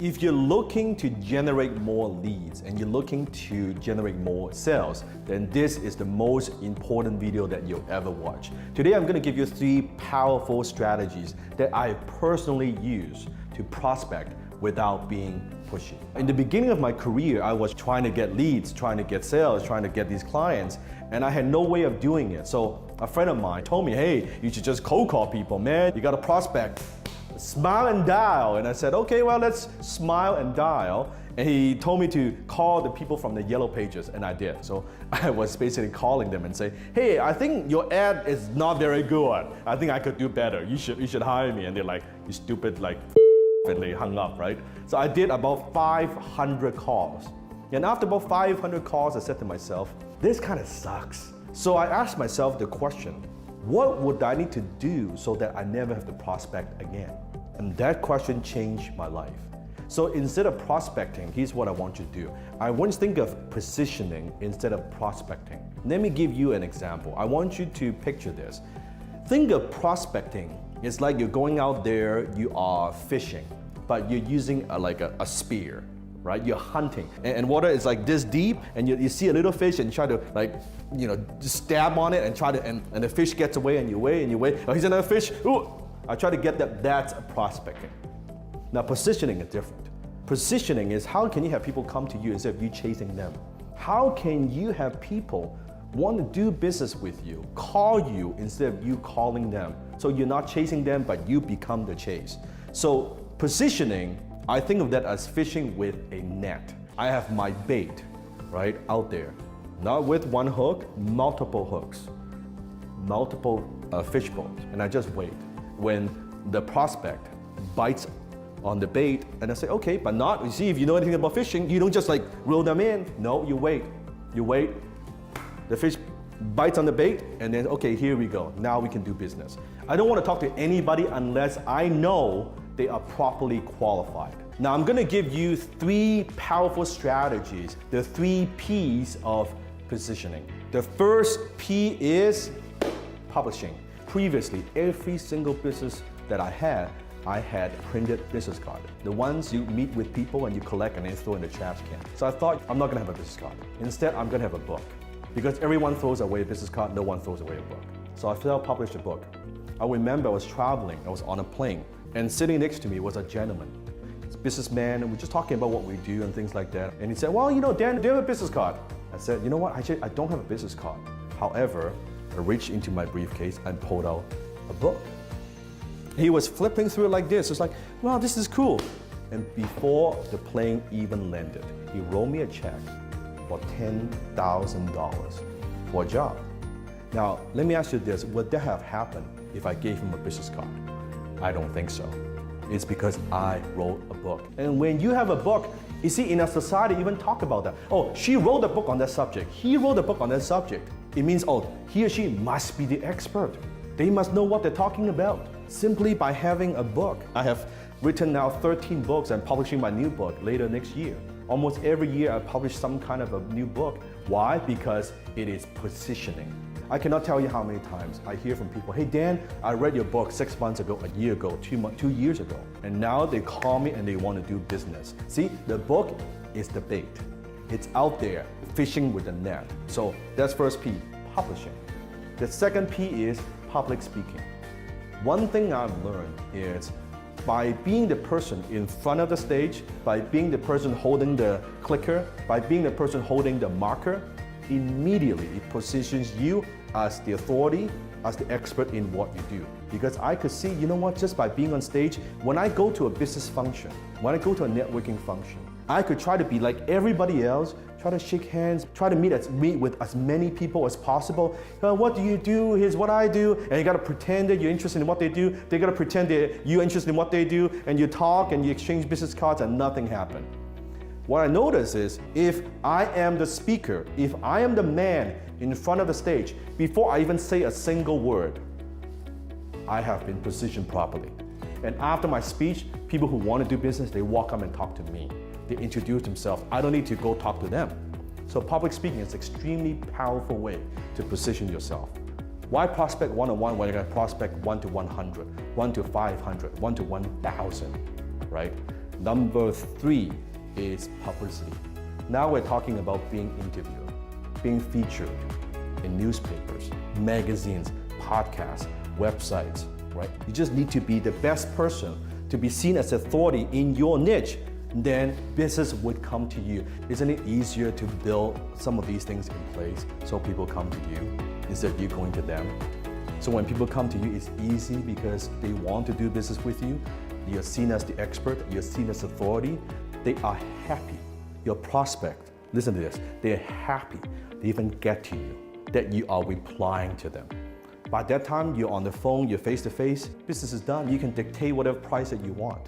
If you're looking to generate more leads and you're looking to generate more sales, then this is the most important video that you'll ever watch. Today, I'm going to give you 3 powerful strategies that I personally use to prospect without being pushy. In the beginning of my career, I was trying to get leads, trying to get sales, trying to get these clients, and I had no way of doing it. So a friend of mine told me, hey, you should just cold call people, man. You got to prospect. Smile and dial. And I said, okay, well, let's smile and dial. And he told me to call the people from the yellow pages, and I did. So I was basically calling them and say, hey, I think your ad is not very good. I think I could do better. You should hire me. And they're like, you stupid, like, and they hung up, right? So I did about 500 calls. And after about 500 calls, I said to myself, this kind of sucks. So I asked myself the question, what would I need to do so that I never have to prospect again? And that question changed my life. So instead of prospecting, here's what I want you to do. I want you to think of positioning instead of prospecting. Let me give you an example. I want you to picture this. Think of prospecting. It's like you're going out there, you are fishing, but you're using a spear, right? You're hunting, and water is like this deep, and you see a little fish and you try to just stab on it and try to, and the fish gets away and you wait. Oh, here's another fish. Ooh, I try to get that. That's prospecting. Now positioning is different. Positioning is how can you have people come to you instead of you chasing them? How can you have people want to do business with you, call you instead of you calling them? So you're not chasing them, but you become the chase. So positioning, I think of that as fishing with a net. I have my bait, right, out there. Not with one hook, multiple hooks, multiple fish bowls, and I just wait. When the prospect bites on the bait, and I say, okay, but not, you see, if you know anything about fishing, you don't just like reel them in. No, you wait. You wait. The fish bites on the bait, and then, okay, here we go. Now we can do business. I don't want to talk to anybody unless I know they are properly qualified. Now I'm going to give you 3 powerful strategies, the 3 P's of positioning. The first P is publishing. Previously, every single business that I had printed business card. The ones you meet with people and you collect and then throw in the trash can. So I thought, I'm not going to have a business card. Instead, I'm going to have a book. Because everyone throws away a business card, no one throws away a book. So I self-published a book. I remember I was traveling, I was on a plane, and sitting next to me was a gentleman. He's a businessman, and we're just talking about what we do and things like that. And he said, well, Dan, do you have a business card? I said, you know what, actually, I don't have a business card. However, I reached into my briefcase and pulled out a book. He was flipping through it like this. It's like, wow, this is cool. And before the plane even landed, he wrote me a check for $10,000 for a job. Now, let me ask you this, would that have happened if I gave him a business card? I don't think so. It's because I wrote a book. And when you have a book, you see, in our society, even talk about that. Oh, she wrote a book on that subject. He wrote a book on that subject. It means, oh, he or she must be the expert. They must know what they're talking about. Simply by having a book. I have written now 13 books. I'm publishing my new book later next year. Almost every year I publish some kind of a new book. Why? Because it is positioning. I cannot tell you how many times I hear from people, hey Dan, I read your book 6 months ago, a year ago, 2 years ago, and now they call me and they want to do business. See, the book is the bait. It's out there, fishing with a net. So that's first P, publishing. The second P is public speaking. One thing I've learned is by being the person in front of the stage, by being the person holding the clicker, by being the person holding the marker, immediately it positions you as the authority, as the expert in what you do. Because I could see, you know what, just by being on stage, when I go to a business function, when I go to a networking function, I could try to be like everybody else, try to shake hands, try to meet with as many people as possible. What do you do? Here's what I do. And you gotta pretend that you're interested in what they do. They gotta pretend that you're interested in what they do, and you talk and you exchange business cards and nothing happened. What I notice is, if I am the speaker, if I am the man in front of the stage, before I even say a single word, I have been positioned properly. And after my speech, people who want to do business, they walk up and talk to me. They introduce themselves. I don't need to go talk to them. So public speaking is an extremely powerful way to position yourself. Why prospect one-on-one when you're going to prospect 1 to 100, 1 to 500, 1 to 1,000, right? Number 3 is publicity. Now we're talking about being interviewed, being featured in newspapers, magazines, podcasts, websites, right? You just need to be the best person to be seen as authority in your niche. Then business would come to you. Isn't it easier to build some of these things in place so people come to you instead of you going to them? So when people come to you, it's easy because they want to do business with you. You're seen as the expert, you're seen as authority. They are happy. Your prospect, listen to this, they're happy they even get to you, that you are replying to them. By that time, you're on the phone, you're face to face, business is done. You can dictate whatever price that you want.